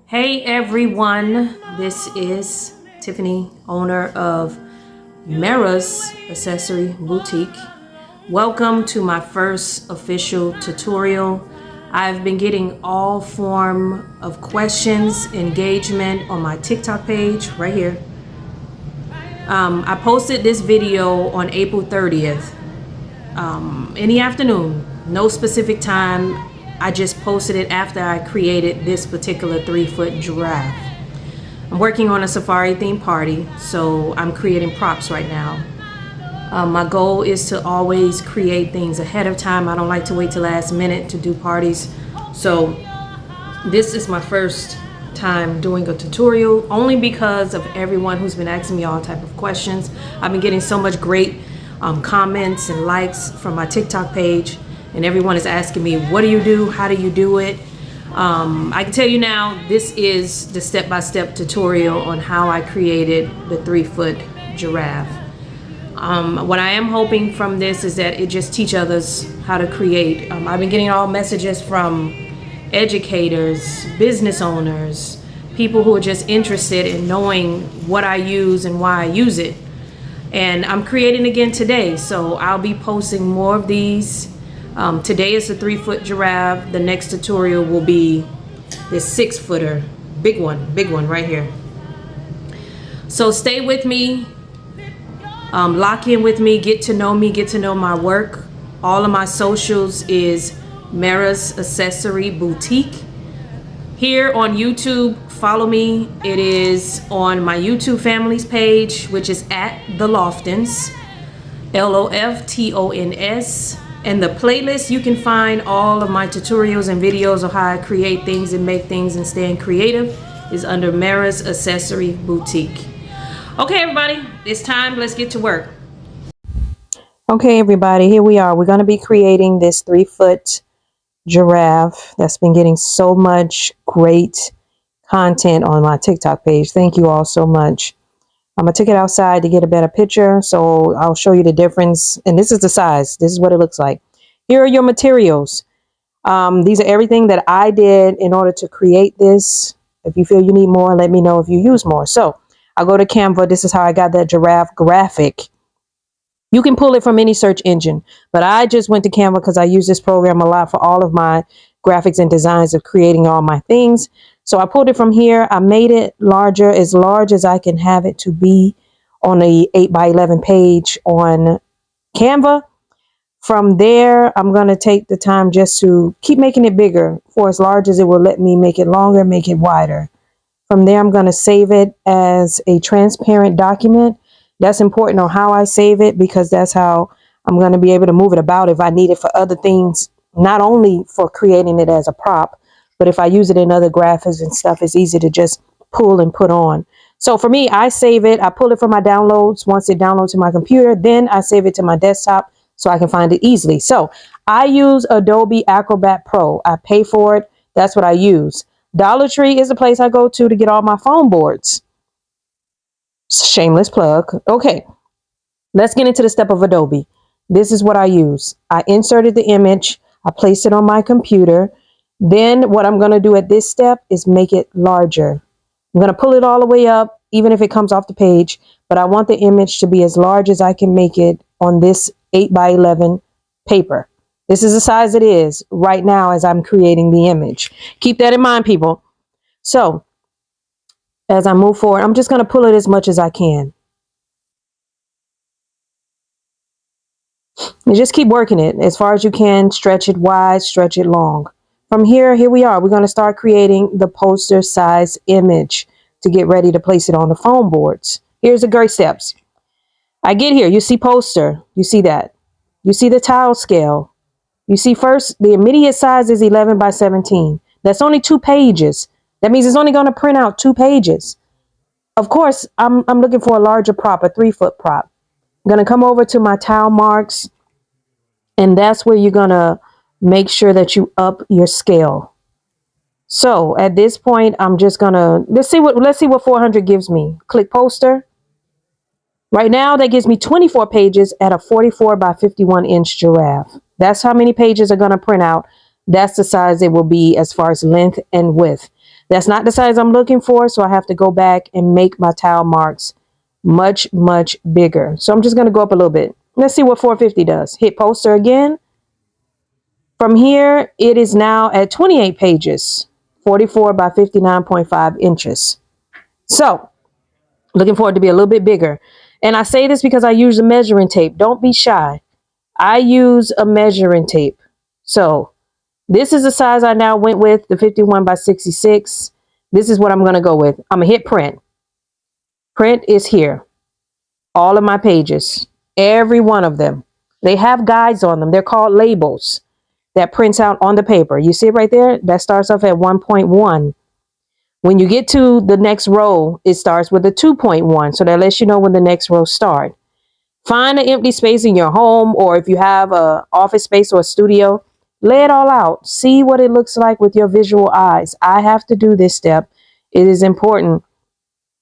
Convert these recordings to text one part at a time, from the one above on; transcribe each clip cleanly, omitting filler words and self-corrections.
Hey everyone, this is Tiffany, owner of Mara's Accessory Boutique. Welcome to my first official tutorial. I've been getting all form of questions, engagement on my TikTok page right here. I posted this video on April 30th in the afternoon, no specific time. I just posted it after I created this particular 3-foot giraffe. I'm working on a safari themed party, so I'm creating props right now. My goal is to always create things ahead of time. I don't like to wait till last minute to do parties. So this is my first time doing a tutorial, only because of everyone who's been asking me all type of questions. I've been getting so much great comments and likes from my TikTok page, and everyone is asking me, what do you do? How do you do it? I can tell you now, this is the step-by-step tutorial on how I created the 3-foot giraffe. What I am hoping from this is that it just teach others how to create. I've been getting all messages from educators, business owners, people who are just interested in knowing what I use and why I use it. And I'm creating again today, so I'll be posting more of these. Today is the 3-foot giraffe. The next tutorial will be this 6-footer, big one right here. So stay with me, lock in with me, get to know me, get to know my work. All of my socials is Mara's Accessory Boutique. Here on YouTube, follow me. It is on my YouTube families page, which is at The Loftons, Loftons. And the playlist, you can find all of my tutorials and videos of how I create things and make things and staying creative, is under Mara's Accessory Boutique. Okay, everybody, it's time. Let's get to work. Okay, everybody, here we are. We're going to be creating this 3-foot giraffe that's been getting so much great content on my TikTok page. Thank you all so much. I took it outside to get a better picture, so I'll show you the difference. And this is the size. This is what it looks like. Here are your materials. These are everything that I did in order to create this. If you feel you need more, let me know if you use more. So I'll go to Canva. This is how I got that giraffe graphic. You can pull it from any search engine, but I just went to Canva because I use this program a lot for all of my graphics and designs of creating all my things. So I pulled it from here. I made it larger, as large as I can have it to be on a 8x11 page on Canva. From there, I'm going to take the time just to keep making it bigger for as large as it will let me make it longer, make it wider. From there, I'm going to save it as a transparent document. That's important on how I save it, because that's how I'm going to be able to move it about if I need it for other things, not only for creating it as a prop, but if I use it in other graphics and stuff, it's easy to just pull and put on. So for me, I save it. I pull it from my downloads. Once it downloads to my computer, then I save it to my desktop so I can find it easily. So I use Adobe Acrobat Pro. I pay for it. That's what I use. Dollar Tree is the place I go to get all my foam boards. Shameless plug. Okay, let's get into the step of Adobe. This is what I use. I inserted the image. I placed it on my computer. Then what I'm going to do at this step is make it larger. I'm going to pull it all the way up, even if it comes off the page, but I want the image to be as large as I can make it on this 8x11 paper. This is the size it is right now as I'm creating the image. Keep that in mind, people. So as I move forward, I'm just going to pull it as much as I can. And just keep working it as far as you can. Stretch it wide, stretch it long. From here we are. We're going to start creating the poster size image to get ready to place it on the foam boards. Here's the great steps. I get here. You see poster. You see that. You see the tile scale. You see first, the immediate size is 11 by 17. That's only 2 pages. That means it's only going to print out 2 pages. Of course, I'm looking for a larger prop, a 3-foot prop. I'm going to come over to my tile marks, and that's where you're going to make sure that you up your scale. So at this point, I'm just going to, let's see what 400 gives me. Click poster. Right now, that gives me 24 pages at a 44 by 51 inch giraffe. That's how many pages are going to print out. That's the size it will be as far as length and width. That's not the size I'm looking for, so I have to go back and make my tile marks much, much bigger. So I'm just going to go up a little bit. Let's see what 450 does. Hit poster again. From here, it is now at 28 pages, 44 by 59.5 inches. So looking for it to be a little bit bigger. And I say this because I use a measuring tape. Don't be shy. I use a measuring tape. So this is the size I now went with, the 51 by 66. This is what I'm going to go with. I'm going to hit print. Print is here. All of my pages, every one of them. They have guides on them. They're called labels that prints out on the paper. You see it right there? That starts off at 1.1. When you get to the next row, it starts with a 2.1. So that lets you know when the next row starts. Find an empty space in your home, or if you have an office space or a studio, lay it all out. See what it looks like with your visual eyes. I have to do this step. It is important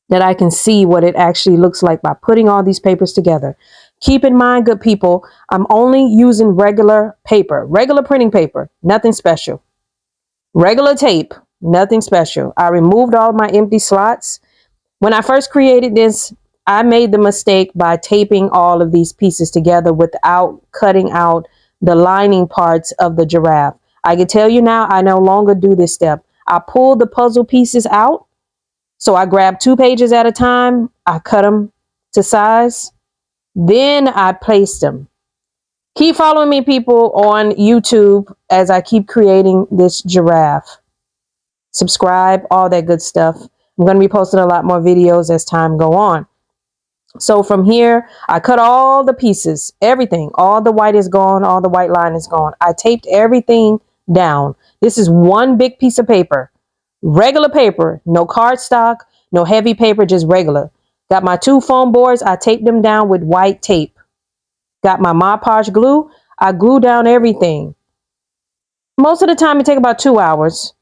that I can see what it actually looks like by putting all these papers together. Keep in mind, good people, I'm only using regular paper, regular printing paper, nothing special. Regular tape, nothing special. I removed all my empty slots. When I first created this, I made the mistake by taping all of these pieces together without cutting out the lining parts of the giraffe. I can tell you now, I no longer do this step. I pull the puzzle pieces out. So I grab 2 pages at a time. I cut them to size. Then I place them. Keep following me, people, on YouTube as I keep creating this giraffe. Subscribe, all that good stuff. I'm going to be posting a lot more videos as time go on. So from here, I cut all the pieces, everything. All the white is gone. All the white line is gone. I taped everything down. This is one big piece of paper. Regular paper, no cardstock, no heavy paper, just regular. Got my 2 foam boards. I taped them down with white tape. Got my Mod Podge glue. I glue down everything. Most of the time it takes about 2 hours.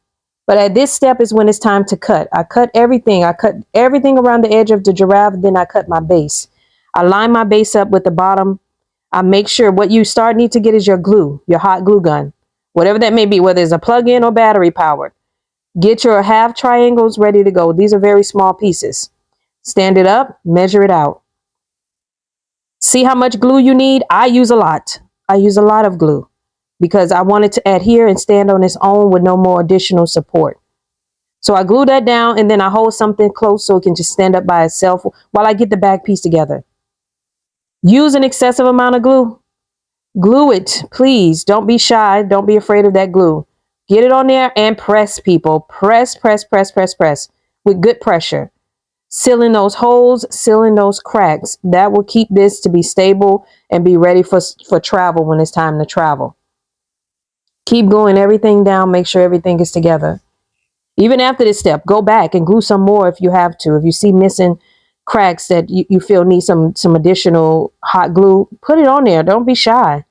But at this step is when it's time to cut. I cut everything. I cut everything around the edge of the giraffe. Then I cut my base. I line my base up with the bottom. I make sure what you need to get is your glue, your hot glue gun, whatever that may be, whether it's a plug-in or battery powered. Get your half triangles ready to go. These are very small pieces. Stand it up, measure it out. See how much glue you need? I use a lot. I use a lot of glue because I want it to adhere and stand on its own with no more additional support. So I glue that down and then I hold something close so it can just stand up by itself while I get the back piece together. Use an excessive amount of glue. Glue it, please. Don't be shy. Don't be afraid of that glue. Get it on there and press, people. Press, press, press, press, press with good pressure. Sealing those holes, sealing those cracks. That will keep this to be stable and be ready for travel when it's time to travel. Keep gluing everything down. Make sure everything is together. Even after this step, go back and glue some more if you have to. If you see missing cracks that you feel need some additional hot glue, put it on there. Don't be shy.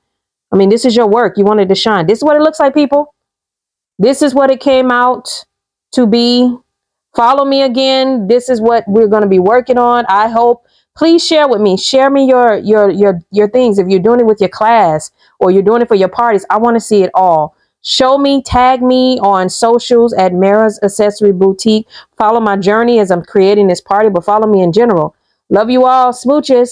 I mean, this is your work. You want it to shine. This is what it looks like, people. This is what it came out to be. Follow me again. This is what we're going to be working on. I hope. Please share with me. Share me your things. If you're doing it with your class or you're doing it for your parties, I want to see it all. Show me, tag me on socials at Mara's Accessory Boutique. Follow my journey as I'm creating this party, but follow me in general. Love you all. Smooches.